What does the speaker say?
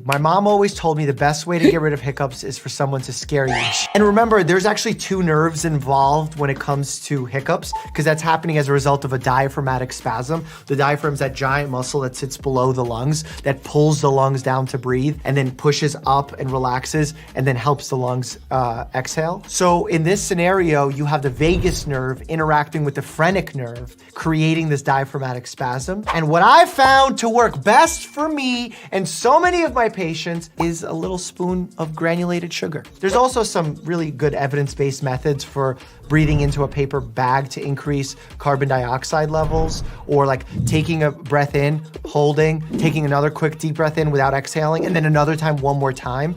My mom always told me the best way to get rid of hiccups is for someone to scare you. And remember, there's actually two nerves involved when it comes to hiccups, because that's happening as a result of a diaphragmatic spasm. The diaphragm is that giant muscle that sits below the lungs that pulls the lungs down to breathe and then pushes up and relaxes and then helps the lungs exhale. So in this scenario, you have the vagus nerve interacting with the phrenic nerve, creating this diaphragmatic spasm. And what I found to work best for me and so many of my patients is a little spoon of granulated sugar. There's also some really good evidence-based methods for breathing into a paper bag to increase carbon dioxide levels, or like taking a breath in, holding, taking another quick deep breath in without exhaling, and then another time, one more time.